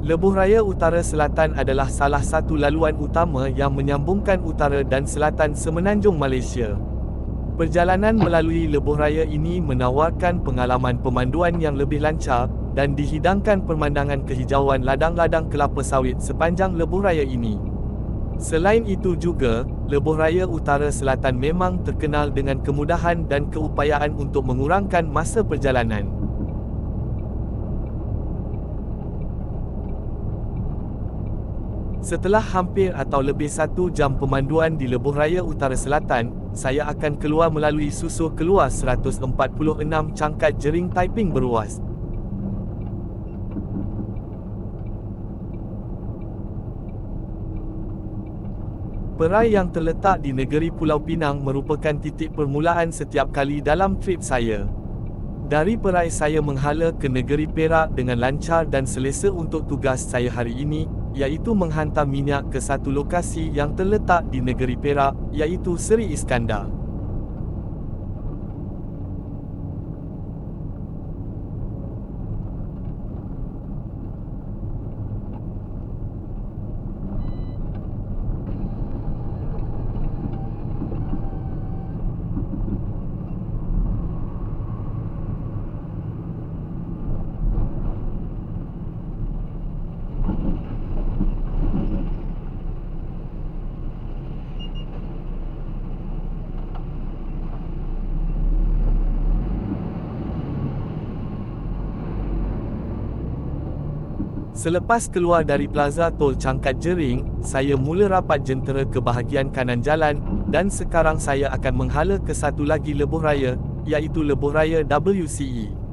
Lebuh Raya Utara Selatan adalah salah satu laluan utama yang menyambungkan utara dan selatan Semenanjung Malaysia. Perjalanan melalui lebuh raya ini menawarkan pengalaman pemanduan yang lebih lancar, dan dihidangkan pemandangan kehijauan ladang-ladang kelapa sawit sepanjang lebuh raya ini. Selain itu juga, Lebuh Raya Utara Selatan memang terkenal dengan kemudahan dan keupayaan untuk mengurangkan masa perjalanan. Setelah hampir atau lebih 1 jam pemanduan di Lebuh Raya Utara Selatan, saya akan keluar melalui susuh keluar 146 cangkat jering Taiping beruas. Perai yang terletak di negeri Pulau Pinang merupakan titik permulaan setiap kali dalam trip saya. Dari Perai saya menghala ke negeri Perak dengan lancar dan selesa untuk tugas saya hari ini, iaitu menghantar minyak ke satu lokasi yang terletak di negeri Perak, iaitu Seri Iskandar. Selepas keluar dari Plaza Tol Cangkat Jering, saya mula rapat jentera ke bahagian kanan jalan, dan sekarang saya akan menghala ke satu lagi lebuh raya, iaitu Lebuh Raya WCE.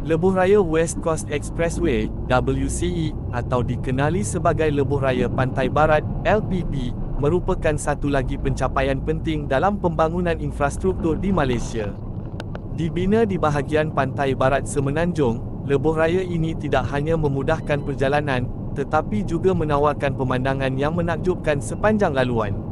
Lebuh Raya West Coast Expressway (WCE) atau dikenali sebagai Lebuh Raya Pantai Barat (LPB) merupakan satu lagi pencapaian penting dalam pembangunan infrastruktur di Malaysia. Dibina di bahagian pantai barat Semenanjung, lebuh raya ini tidak hanya memudahkan perjalanan, tetapi juga menawarkan pemandangan yang menakjubkan sepanjang laluan.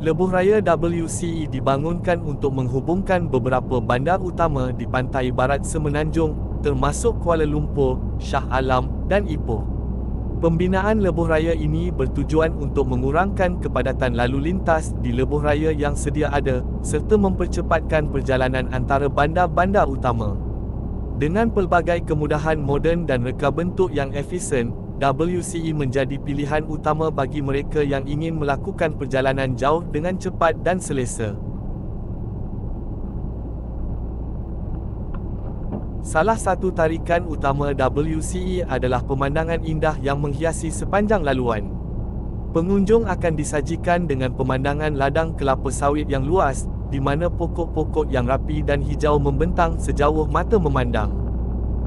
Lebuh Raya WCE dibangunkan untuk menghubungkan beberapa bandar utama di pantai barat Semenanjung, termasuk Kuala Lumpur, Shah Alam, dan Ipoh. Pembinaan lebuh raya ini bertujuan untuk mengurangkan kepadatan lalu lintas di lebuh raya yang sedia ada, serta mempercepatkan perjalanan antara bandar-bandar utama. Dengan pelbagai kemudahan moden dan reka bentuk yang efisien, WCE menjadi pilihan utama bagi mereka yang ingin melakukan perjalanan jauh dengan cepat dan selesa. Salah satu tarikan utama WCE adalah pemandangan indah yang menghiasi sepanjang laluan. Pengunjung akan disajikan dengan pemandangan ladang kelapa sawit yang luas, di mana pokok-pokok yang rapi dan hijau membentang sejauh mata memandang.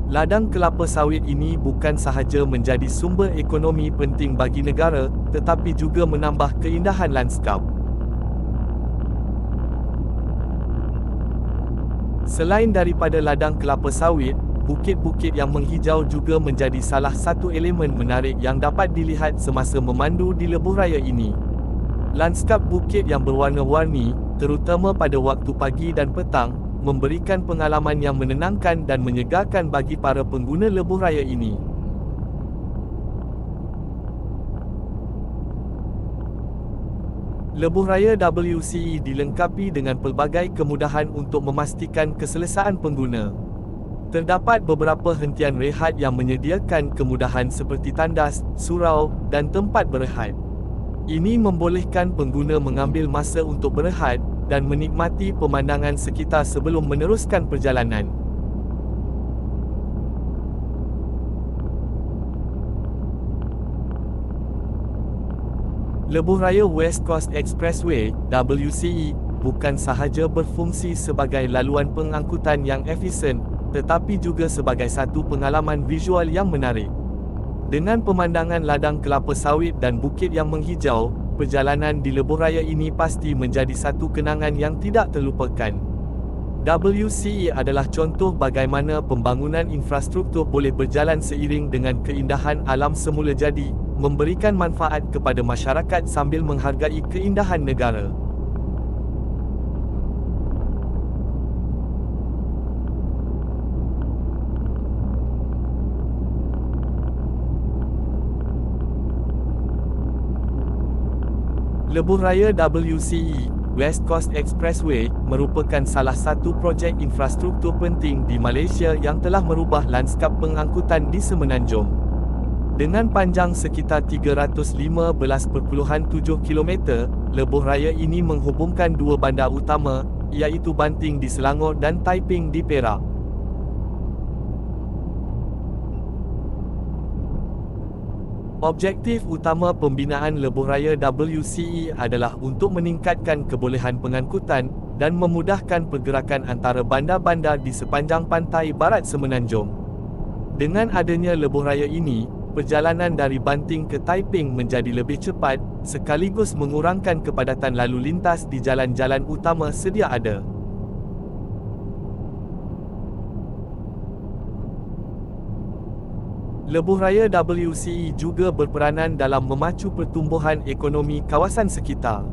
Ladang kelapa sawit ini bukan sahaja menjadi sumber ekonomi penting bagi negara, tetapi juga menambah keindahan landskap. Selain daripada ladang kelapa sawit, bukit-bukit yang menghijau juga menjadi salah satu elemen menarik yang dapat dilihat semasa memandu di lebuh raya ini. Landskap bukit yang berwarna-warni, terutama pada waktu pagi dan petang, memberikan pengalaman yang menenangkan dan menyegarkan bagi para pengguna lebuh raya ini. Lebuh Raya WCE dilengkapi dengan pelbagai kemudahan untuk memastikan keselesaan pengguna. Terdapat beberapa hentian rehat yang menyediakan kemudahan seperti tandas, surau, dan tempat berehat. Ini membolehkan pengguna mengambil masa untuk berehat dan menikmati pemandangan sekitar sebelum meneruskan perjalanan. Lebuh Raya West Coast Expressway (WCE) bukan sahaja berfungsi sebagai laluan pengangkutan yang efisien, tetapi juga sebagai satu pengalaman visual yang menarik. Dengan pemandangan ladang kelapa sawit dan bukit yang menghijau, perjalanan di lebuh raya ini pasti menjadi satu kenangan yang tidak terlupakan. WCE adalah contoh bagaimana pembangunan infrastruktur boleh berjalan seiring dengan keindahan alam semula jadi, memberikan manfaat kepada masyarakat sambil menghargai keindahan negara. Lebuh Raya WCE West Coast Expressway merupakan salah satu projek infrastruktur penting di Malaysia yang telah merubah landskap pengangkutan di Semenanjung. Dengan panjang sekitar 315.7 km, lebuh raya ini menghubungkan dua bandar utama, iaitu Banting di Selangor dan Taiping di Perak. Objektif utama pembinaan lebuh raya WCE adalah untuk meningkatkan kebolehan pengangkutan dan memudahkan pergerakan antara bandar-bandar di sepanjang pantai barat Semenanjung. Dengan adanya lebuh raya ini, perjalanan dari Banting ke Taiping menjadi lebih cepat, sekaligus mengurangkan kepadatan lalu lintas di jalan-jalan utama sedia ada. Lebuh Raya WCE juga berperanan dalam memacu pertumbuhan ekonomi kawasan sekitar.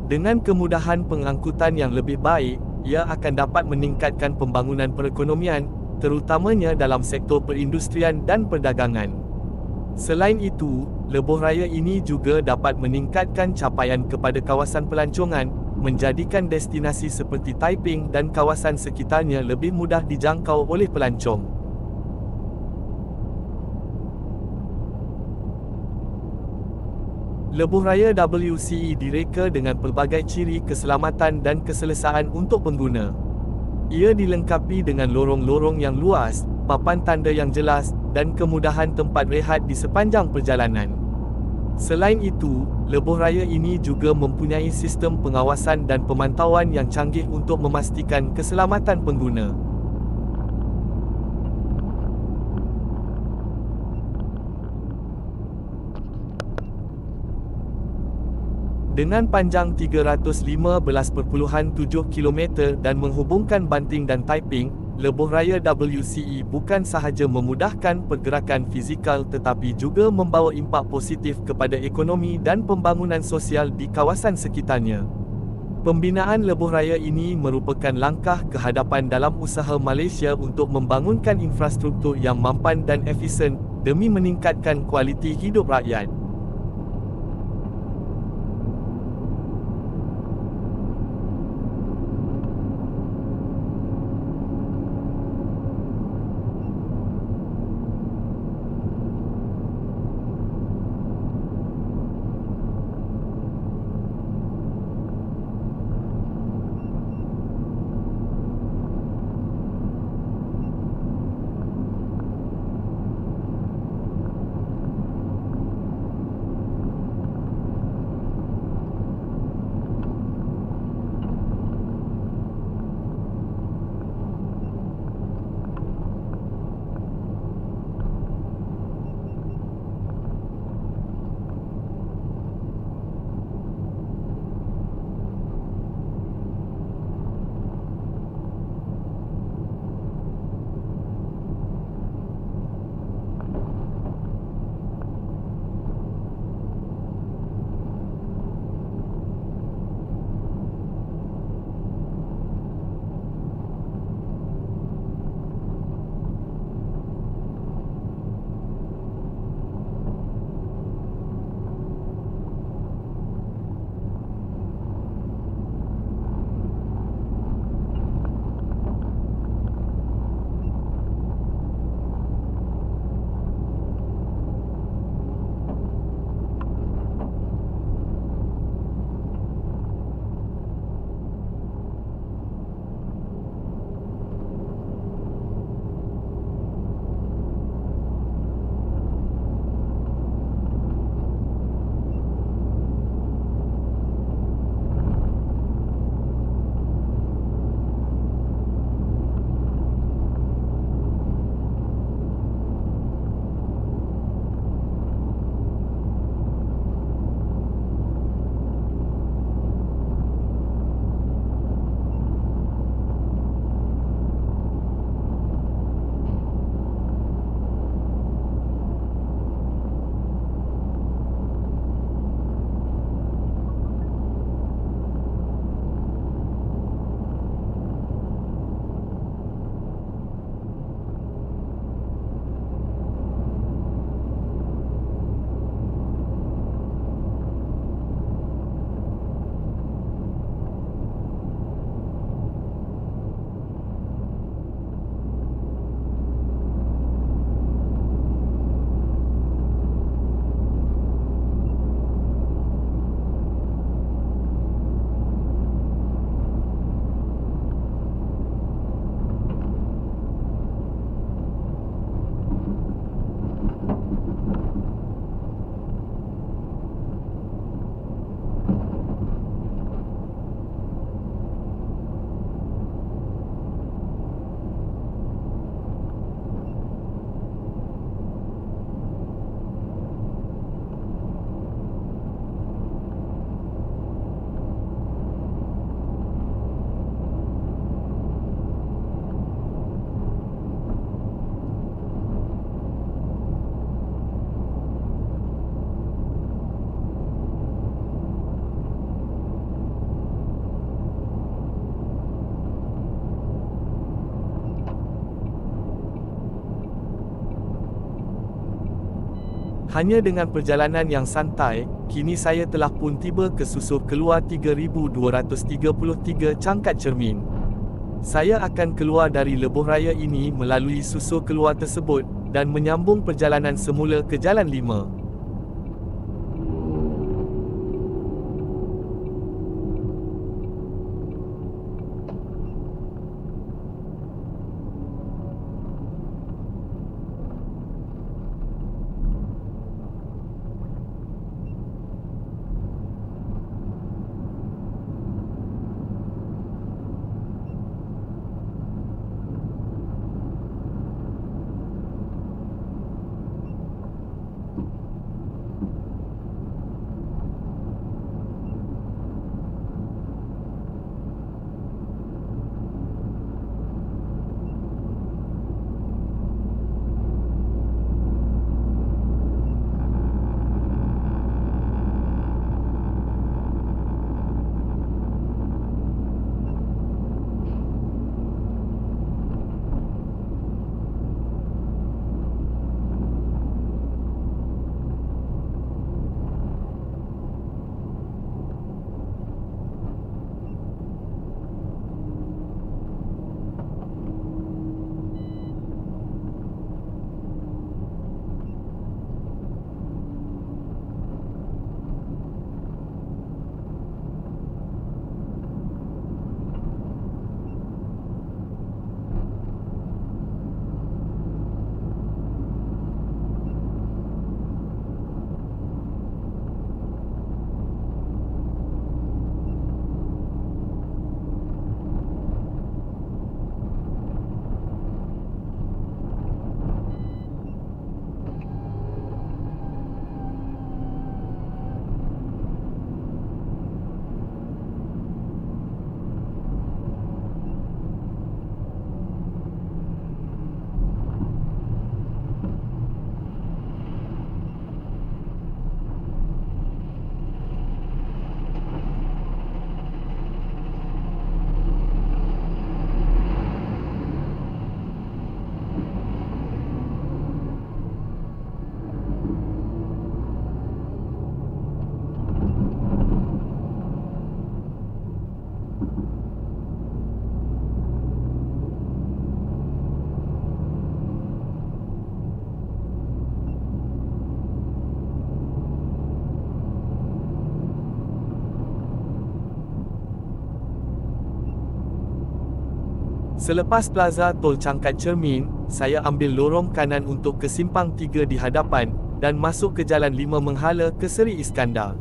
Dengan kemudahan pengangkutan yang lebih baik, ia akan dapat meningkatkan pembangunan perekonomian, terutamanya dalam sektor perindustrian dan perdagangan. Selain itu, lebuh raya ini juga dapat meningkatkan capaian kepada kawasan pelancongan, menjadikan destinasi seperti Taiping dan kawasan sekitarnya lebih mudah dijangkau oleh pelancong. Lebuh Raya WCE direka dengan pelbagai ciri keselamatan dan keselesaan untuk pengguna. Ia dilengkapi dengan lorong-lorong yang luas, papan tanda yang jelas, dan kemudahan tempat rehat di sepanjang perjalanan. Selain itu, lebuh raya ini juga mempunyai sistem pengawasan dan pemantauan yang canggih untuk memastikan keselamatan pengguna. Dengan panjang 315.7 km dan menghubungkan Banting dan Taiping, lebuh raya WCE bukan sahaja memudahkan pergerakan fizikal tetapi juga membawa impak positif kepada ekonomi dan pembangunan sosial di kawasan sekitarnya. Pembinaan lebuh raya ini merupakan langkah ke hadapan dalam usaha Malaysia untuk membangunkan infrastruktur yang mampan dan efisien demi meningkatkan kualiti hidup rakyat. Hanya dengan perjalanan yang santai, kini saya telah pun tiba ke Susur Keluar 3233 Cangkat Cermin. Saya akan keluar dari lebuh raya ini melalui Susur Keluar tersebut dan menyambung perjalanan semula ke Jalan 5. Selepas Plaza Tol Cangkat Cermin, saya ambil lorong kanan untuk ke Simpang 3 di hadapan, dan masuk ke Jalan 5 menghala ke Seri Iskandar.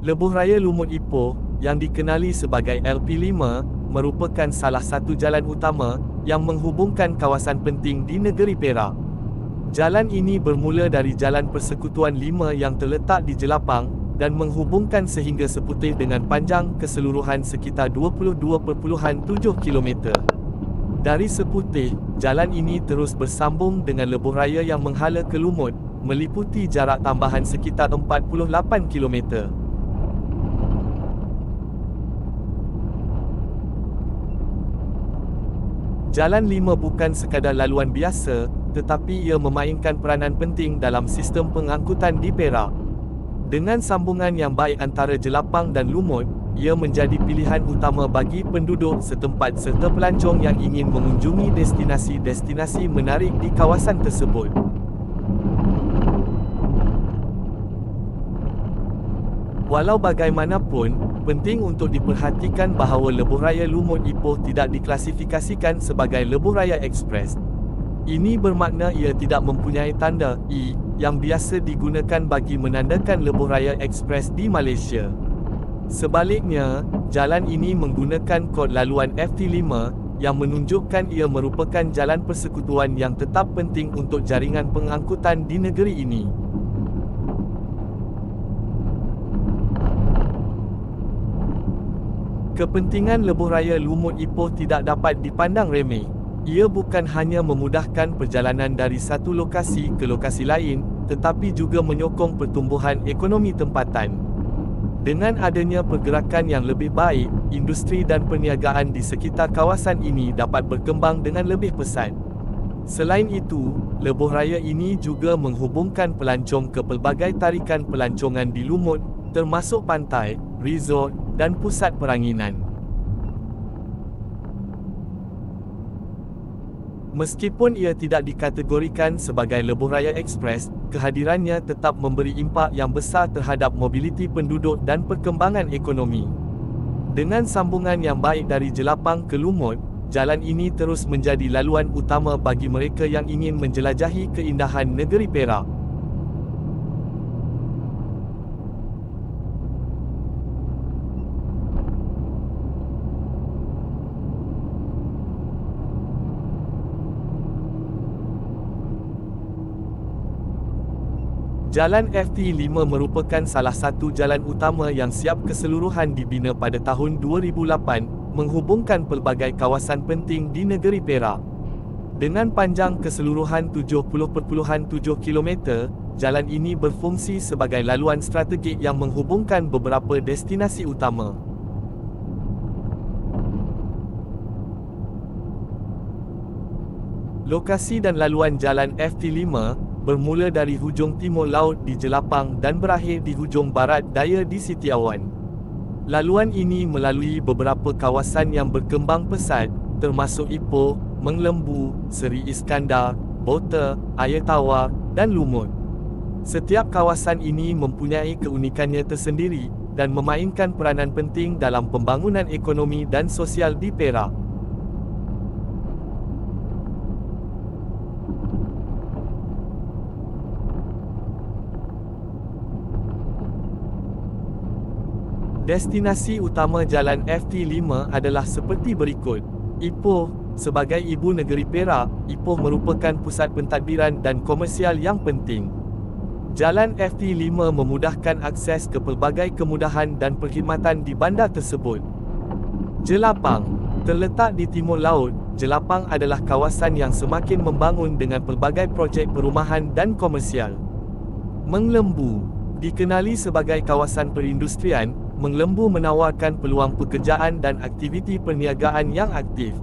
Lebuh Raya Lumut Ipoh, yang dikenali sebagai LP5, merupakan salah satu jalan utama yang menghubungkan kawasan penting di negeri Perak. Jalan ini bermula dari Jalan Persekutuan 5 yang terletak di Jelapang dan menghubungkan sehingga Seputih dengan panjang keseluruhan sekitar 22.7 km. Dari Seputih, jalan ini terus bersambung dengan lebuh raya yang menghala ke Lumut, meliputi jarak tambahan sekitar 48 km. Jalan 5 bukan sekadar laluan biasa, tetapi ia memainkan peranan penting dalam sistem pengangkutan di Perak. Dengan sambungan yang baik antara Jelapang dan Lumut, ia menjadi pilihan utama bagi penduduk setempat serta pelancong yang ingin mengunjungi destinasi-destinasi menarik di kawasan tersebut. Walau bagaimanapun, penting untuk diperhatikan bahawa lebuh raya Lumut Ipoh tidak diklasifikasikan sebagai lebuh raya ekspres. Ini bermakna ia tidak mempunyai tanda E yang biasa digunakan bagi menandakan lebuh raya ekspres di Malaysia. Sebaliknya, jalan ini menggunakan kod laluan FT5 yang menunjukkan ia merupakan jalan persekutuan yang tetap penting untuk jaringan pengangkutan di negeri ini. Kepentingan lebuh raya Lumut Ipoh tidak dapat dipandang remeh. Ia bukan hanya memudahkan perjalanan dari satu lokasi ke lokasi lain, tetapi juga menyokong pertumbuhan ekonomi tempatan. Dengan adanya pergerakan yang lebih baik, industri dan perniagaan di sekitar kawasan ini dapat berkembang dengan lebih pesat. Selain itu, lebuh raya ini juga menghubungkan pelancong ke pelbagai tarikan pelancongan di Lumut, termasuk pantai, resort, dan pusat peranginan. Meskipun ia tidak dikategorikan sebagai lebuh raya ekspres, kehadirannya tetap memberi impak yang besar terhadap mobiliti penduduk dan perkembangan ekonomi. Dengan sambungan yang baik dari Jelapang ke Lumut, jalan ini terus menjadi laluan utama bagi mereka yang ingin menjelajahi keindahan negeri Perak. Jalan FT5 merupakan salah satu jalan utama yang siap keseluruhan dibina pada tahun 2008, menghubungkan pelbagai kawasan penting di negeri Perak. Dengan panjang keseluruhan 70.7 km, jalan ini berfungsi sebagai laluan strategik yang menghubungkan beberapa destinasi utama. Lokasi dan laluan jalan FT5 bermula dari hujung timur laut di Jelapang dan berakhir di hujung barat daya di Siti Awan. Laluan ini melalui beberapa kawasan yang berkembang pesat, termasuk Ipoh, Menglembu, Seri Iskandar, Bota, Ayer Tawar, dan Lumut. Setiap kawasan ini mempunyai keunikannya tersendiri dan memainkan peranan penting dalam pembangunan ekonomi dan sosial di Perak. Destinasi utama jalan FT5 adalah seperti berikut. Ipoh, sebagai ibu negeri Perak, Ipoh merupakan pusat pentadbiran dan komersial yang penting. Jalan FT5 memudahkan akses ke pelbagai kemudahan dan perkhidmatan di bandar tersebut. Jelapang, terletak di timur laut, Jelapang adalah kawasan yang semakin membangun dengan pelbagai projek perumahan dan komersial. Menglembu, Dikenali sebagai kawasan perindustrian, Menglembu menawarkan peluang pekerjaan dan aktiviti perniagaan yang aktif.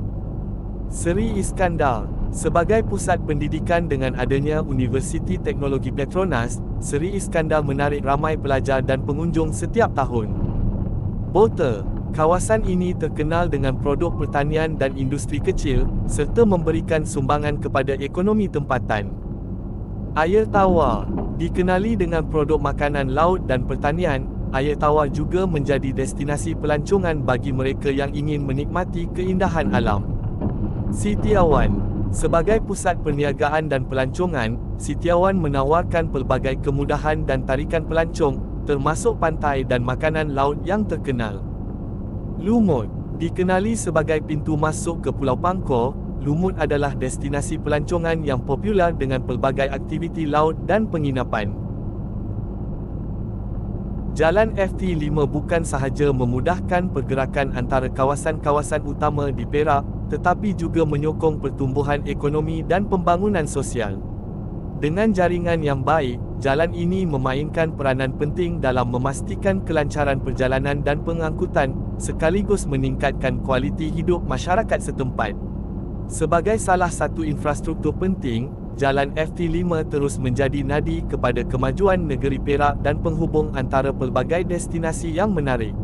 Seri Iskandar, sebagai pusat pendidikan dengan adanya Universiti Teknologi Petronas, Seri Iskandar menarik ramai pelajar dan pengunjung setiap tahun. Bota, kawasan ini terkenal dengan produk pertanian dan industri kecil, serta memberikan sumbangan kepada ekonomi tempatan. Ayer Tawar, dikenali dengan produk makanan laut dan pertanian, Ayer Tawar juga menjadi destinasi pelancongan bagi mereka yang ingin menikmati keindahan alam. Sitiawan, sebagai pusat perniagaan dan pelancongan, Sitiawan menawarkan pelbagai kemudahan dan tarikan pelancong, termasuk pantai dan makanan laut yang terkenal. Lumut, dikenali sebagai pintu masuk ke Pulau Pangkor, Lumut adalah destinasi pelancongan yang popular dengan pelbagai aktiviti laut dan penginapan. Jalan FT5 bukan sahaja memudahkan pergerakan antara kawasan-kawasan utama di Perak, tetapi juga menyokong pertumbuhan ekonomi dan pembangunan sosial. Dengan jaringan yang baik, jalan ini memainkan peranan penting dalam memastikan kelancaran perjalanan dan pengangkutan, sekaligus meningkatkan kualiti hidup masyarakat setempat. Sebagai salah satu infrastruktur penting, Jalan FT5 terus menjadi nadi kepada kemajuan negeri Perak dan penghubung antara pelbagai destinasi yang menarik.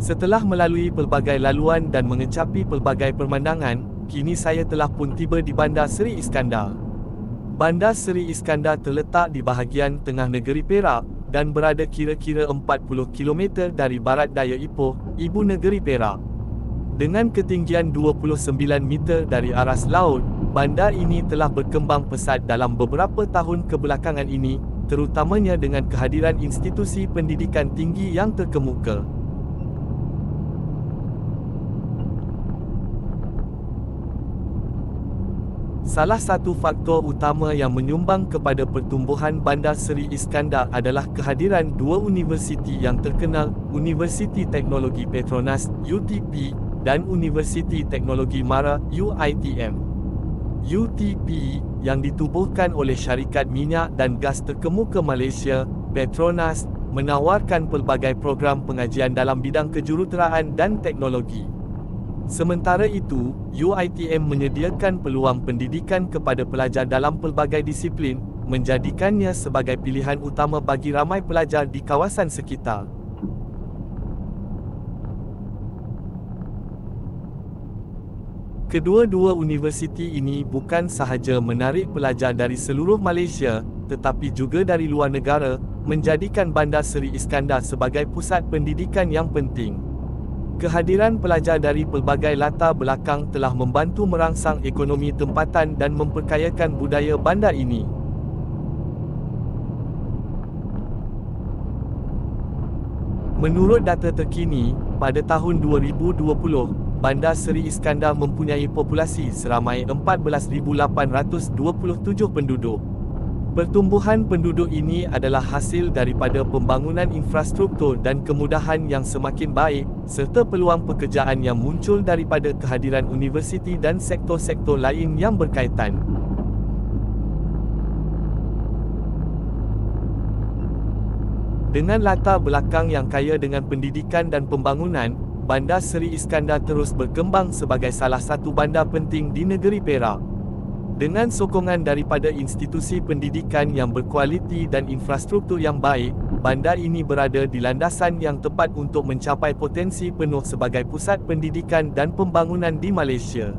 Setelah melalui pelbagai laluan dan mengecapi pelbagai pemandangan, kini saya telah pun tiba di Bandar Seri Iskandar. Bandar Seri Iskandar terletak di bahagian tengah negeri Perak dan berada kira-kira 40 km dari barat daya Ipoh, ibu negeri Perak. Dengan ketinggian 29 meter dari aras laut, bandar ini telah berkembang pesat dalam beberapa tahun kebelakangan ini, terutamanya dengan kehadiran institusi pendidikan tinggi yang terkemuka. Salah satu faktor utama yang menyumbang kepada pertumbuhan Bandar Seri Iskandar adalah kehadiran dua universiti yang terkenal, Universiti Teknologi Petronas (UTP) dan Universiti Teknologi Mara (UiTM). UTP, yang ditubuhkan oleh syarikat minyak dan gas terkemuka Malaysia, Petronas, menawarkan pelbagai program pengajian dalam bidang kejuruteraan dan teknologi. Sementara itu, UiTM menyediakan peluang pendidikan kepada pelajar dalam pelbagai disiplin, menjadikannya sebagai pilihan utama bagi ramai pelajar di kawasan sekitar. Kedua-dua universiti ini bukan sahaja menarik pelajar dari seluruh Malaysia, tetapi juga dari luar negara, menjadikan Bandar Seri Iskandar sebagai pusat pendidikan yang penting. Kehadiran pelajar dari pelbagai latar belakang telah membantu merangsang ekonomi tempatan dan memperkayakan budaya bandar ini. Menurut data terkini, pada tahun 2020, Bandar Seri Iskandar mempunyai populasi seramai 14,827 penduduk. Pertumbuhan penduduk ini adalah hasil daripada pembangunan infrastruktur dan kemudahan yang semakin baik, serta peluang pekerjaan yang muncul daripada kehadiran universiti dan sektor-sektor lain yang berkaitan. Dengan latar belakang yang kaya dengan pendidikan dan pembangunan, Bandar Seri Iskandar terus berkembang sebagai salah satu bandar penting di negeri Perak. Dengan sokongan daripada institusi pendidikan yang berkualiti dan infrastruktur yang baik, bandar ini berada di landasan yang tepat untuk mencapai potensi penuh sebagai pusat pendidikan dan pembangunan di Malaysia.